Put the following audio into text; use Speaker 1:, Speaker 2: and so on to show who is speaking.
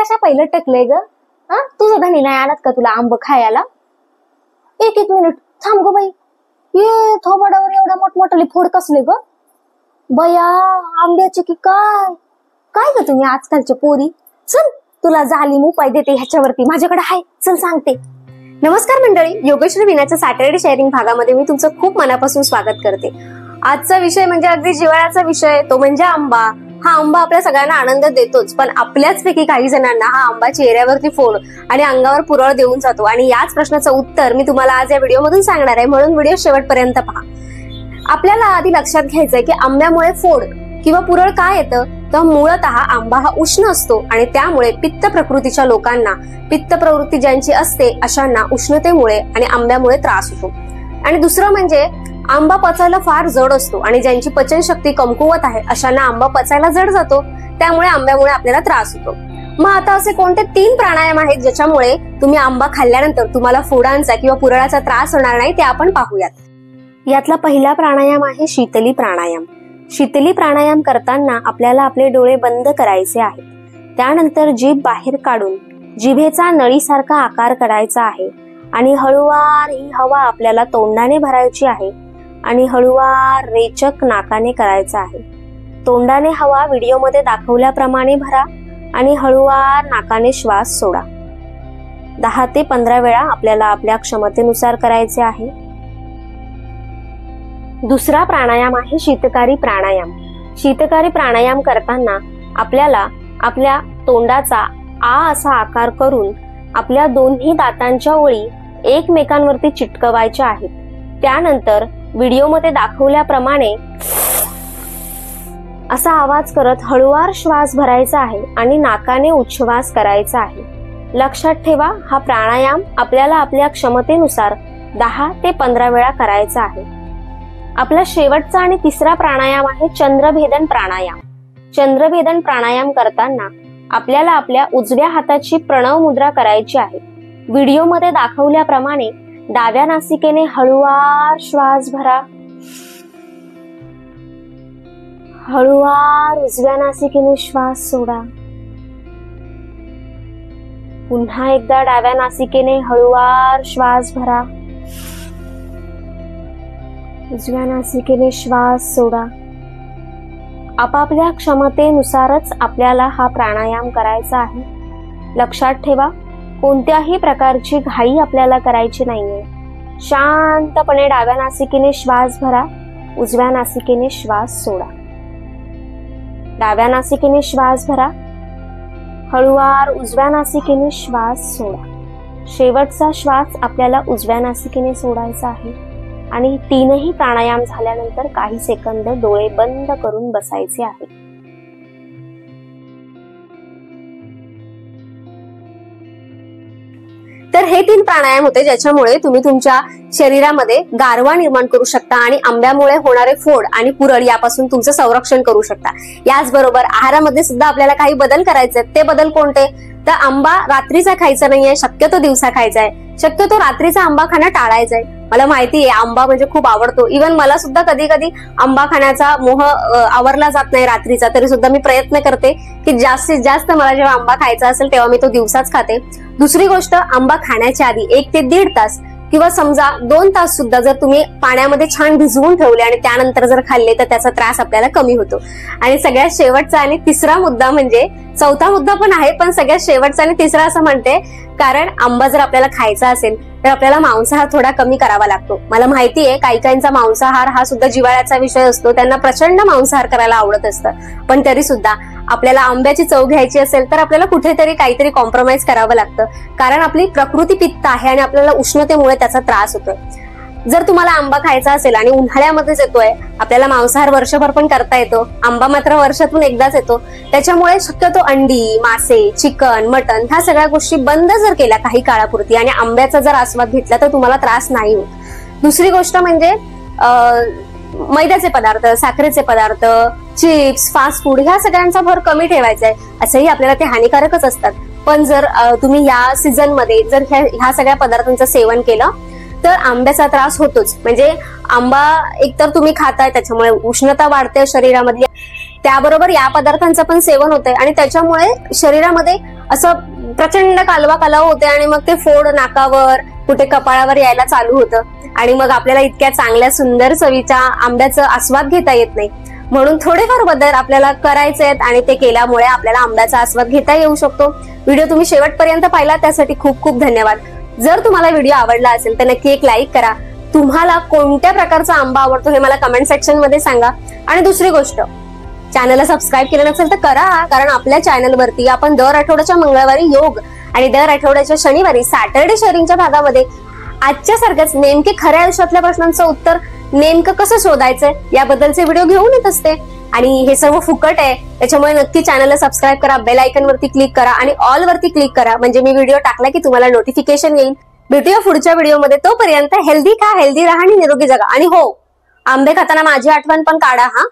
Speaker 1: कशा पहिलं टकलंय ग? तुझा धनी नाही आलात का तुला आंब खायला? एक मिनिट थांब ग बाई, ये थोबाडावर एवढा मोठमोठाले फोड कसले ग बया, आंब्याचे की काय? काय ग तुम्ही आजकालच्या पोरी? चल तुला जालीम उपाय देते ह्याच्यावरती, माझ्याकडे आहे, चल सांगते. नमस्कार मंडळी, योगेश्वरी विनाच्या सॅटरडे शेअरिंग भागामध्ये मी तुमचं खूप मनापासून स्वागत करते. आजचा विषय म्हणजे अगदी जिव्हाळ्याचा विषय, तो म्हणजे आंबा. हा आंबा आपल्या सगळ्यांना आनंद देतोच, पण आपल्याच पैकी काही जणांना हा आंबा चेहऱ्यावरती फोड आणि अंगावर पुरळ देऊन जातो. आणि याच प्रश्नाचं उत्तर मी तुम्हाला आज या व्हिडिओमधून सांगणार आहे, म्हणून व्हिडिओ शेवटपर्यंत पहा. आपल्याला आधी लक्षात घ्यायचंय की आंब्यामुळे फोड किंवा पुरळ काय येतं, तर मुळतः आंबा हा उष्ण असतो आणि त्यामुळे पित्त प्रकृतीच्या लोकांना, पित्त प्रवृत्ती ज्यांची असते अशांना उष्णतेमुळे आणि आंब्यामुळे त्रास होतो. आणि दुसरं म्हणजे आंबा पचायला फार जड असतो आणि ज्यांची पचनशक्ती कमकुवत आहे अशांना आंबा पचायला जड जातो, त्यामुळे आंब्यामुळे आपल्याला त्रास होतो. मग आता असे कोणते 3 प्राणायाम आहेत ज्याच्यामुळे तुम्ही आंबा खाल्ल्यानंतर तुम्हाला फोडांचा किंवा पुरळाचा त्रास होणार नाही, ते आपण पाहूयात. यातला पहिला प्राणायाम आहे शीतली प्राणायाम. शीतली प्राणायाम करताना आपल्याला आपले डोळे बंद करायचे आहेत. त्यानंतर जीभ बाहेर काढून जिभेचा नळीसारखा आकार करायचा आहे आणि हळूवार ही हवा आपल्याला तोंडाने भरायची आहे आणि हळूवार रेचक नाकाने करायचं आहे. तोंडाने हवा व्हिडिओमध्ये दाखवल्याप्रमाणे भरा आणि हळूवार नाकाने श्वास सोडा. 10 ते 15 वेळा आपल्याला आपल्या क्षमतेनुसार करायचे आहे. दुसरा प्राणायाम आहे शीतकारी प्राणायाम. शीतकारी प्राणायाम करताना आपल्याला आपल्या तोंडाचा आ असा आकार करून आपल्या दोन्ही दातांच्या ओळी एकमेकांवरती चिटकवायच्या आहेत. त्यानंतर व्हिडिओमध्ये दाखवल्याप्रमाणे असा आवाज करत हळूवार श्वास भरायचा आहे आणि नाकाने उच्छ्वास करायचा आहे. लक्षात ठेवा, हा प्राणायाम आपल्याला आपल्या क्षमतेनुसार 10 ते 15 वेळा करायचा आहे. आपला शेवटचा आणि तिसरा प्राणायाम आहे चंद्रभेदन प्राणायाम. चंद्रभेदन प्राणायाम करताना आपल्याला आपल्या उजव्या हाताची प्रणव मुद्रा करायची आहे. व्हिडिओमध्ये दाखवल्याप्रमाणे डाव्या नासिकेने हळूवार श्वास भरा, हळूवार उजव्या नासिकेने श्वास सोडा. पुन्हा एकदा डाव्या नासिकेने हळूवार श्वास भरा, उजव्या नासिकेने श्वास सोडा. आपापल्या क्षमतेनुसारच आपल्याला हा प्राणायाम करायचा आहे. लक्षात ठेवा, कोणत्याही प्रकारची घाई आपल्याला करायची नाहीये. शांतपणे डाव्या नासिकेने श्वास भरा, उजव्या नासिकेने श्वास सोडा. डाव्या नासिकेने श्वास भरा, हळूवार उजव्या नासिकेने श्वास सोडा. शेवटचा श्वास आपल्याला उजव्या नासिकेने सोडायचा आहे आणि 3ही प्राणायाम झाल्यानंतर काही सेकंद डोळे बंद करून बसायचे आहे. तर हे 3 प्राणायाम होते ज्याच्यामुळे तुम्ही तुमच्या शरीरामध्ये गारवा निर्माण करू शकता आणि आंब्यामुळे होणारे फोड आणि पुरळ यापासून तुमचं संरक्षण करू शकता. याचबरोबर आहारामध्ये सुद्धा आपल्याला काही बदल करायचे. ते बदल कोणते? तर आंबा रात्रीचा खायचा नाहीये, शक्यतो दिवसा खायचा आहे. शक्यतो रात्रीचा आंबा खाणं टाळायचं आहे. मला माहिती आहे आंबा म्हणजे खूप आवडतो, इव्हन मला सुद्धा कधी कधी आंबा खाण्याचा मोह आवरला जात नाही रात्रीचा, तरी सुद्धा मी प्रयत्न करते की जास्तीत जास्त मला जेव्हा आंबा खायचा असेल तेव्हा मी तो दिवसाच खाते. दुसरी गोष्ट, आंबा खाण्याच्या आधी 1 ते 1.5 तास किंवा समजा 2 तास सुद्धा जर तुम्ही पाण्यामध्ये छान भिजवून ठेवले आणि त्यानंतर जर खाल्ले तर त्याचा त्रास आपल्याला कमी होतो. आणि सगळ्यात शेवटचा आणि तिसरा मुद्दा म्हणजे, चौथा मुद्दा पण आहे पण सगळ्यात शेवटचा आणि तिसरा असं म्हणते, कारण आंबा जर आपल्याला खायचा असेल तर आपल्याला मांसाहार थोडा कमी करावा लागतो. मला माहिती आहे काहींचा मांसाहार हा सुद्धा जिव्हाळ्याचा विषय असतो, त्यांना प्रचंड मांसाहार करायला आवडत असतं, पण तरी सुद्धा आपल्याला आंब्याची चव घ्यायची असेल तर आपल्याला कुठेतरी काहीतरी कॉम्प्रोमाइज करावं लागतं, कारण आपली प्रकृती पित्त आहे आणि आपल्याला उष्णतेमुळे त्याचा त्रास होतोय. जर तुम्हाला आंबा खायचा असेल आणि उन्हाळ्यामध्येच येतोय, आपल्याला मांसाहार वर्षभर पण करता येतो, आंबा मात्र वर्षातून एकदाच येतो, त्याच्यामुळे शक्यतो अंडी, मासे, चिकन, मटन ह्या सगळ्या गोष्टी बंद जर केल्या काही काळापुरती आणि आंब्याचा जर आस्वाद घेतला तर तुम्हाला त्रास नाही होत. दुसरी गोष्ट म्हणजे मैद्याचे पदार्थ, साखरेचे पदार्थ, चिप्स, फास्ट फूड ह्या सगळ्यांचा भर कमी ठेवायचा आहे. असंही आपल्याला ते हानिकारकच असतात, पण जर तुम्ही या सीझन मध्ये जर ह्या सगळ्या पदार्थांचं सेवन केलं तर आंब्याचा त्रास होतोच. म्हणजे आंबा एकतर तुम्ही खाताय त्याच्यामुळे उष्णता वाढते शरीरामधली, त्याबरोबर या पदार्थांचं पण सेवन होतंय आणि त्याच्यामुळे शरीरामध्ये असं प्रचंड कालवा होते आणि मग ते फोड नाकावर कुठे कपाळावर यायला चालू होतं आणि मग आपल्याला इतक्या चांगल्या सुंदर चवीच्या आंब्याचा आस्वाद घेता येत नाही. म्हणून थोडेफार बदल आपल्याला करायचे आहेत आणि ते केल्यामुळे आपल्याला आंब्याचा आस्वाद घेता येऊ शकतो. व्हिडिओ तुम्ही शेवटपर्यंत पाहिला त्यासाठी खूप खूप धन्यवाद. जर तुम्हाला व्हिडिओ आवडला असेल तर नक्की एक लाईक करा. तुम्हाला कोणत्या प्रकारचा आंबा आवडतो हे मला कमेंट सेक्शन मध्ये सांगा. आणि दुसरी गोष्ट, चॅनलला सबस्क्राईब केलं नसेल तर करा, कारण आपल्या चॅनलवरती आपण दर आठवड्याच्या मंगळवारी योग आणि दर आठवड्याच्या शनिवारी सॅटर्डे शेअरिंगच्या भागामध्ये आजच्या सारखंच नेमके खऱ्या आयुष्यातल्या प्रश्नांचं उत्तर नेमकं कसं शोधायचंय याबद्दलचे व्हिडिओ घेऊन येत असते. आणि हे सर्व फुकट आहे, त्याच्यामुळे नक्की चॅनलला सबस्क्राईब करा, बेल आयकन वरती क्लिक करा आणि ऑल वरती क्लिक करा, म्हणजे मी व्हिडिओ टाकला की तुम्हाला नोटिफिकेशन येईल. भेटूया पुढच्या व्हिडिओमध्ये. तोपर्यंत हेल्दी खा, हेल्दी राहा आणि निरोगी जगा. आणि हो, आंबे खाताना माझी आठवण पण काढा हा.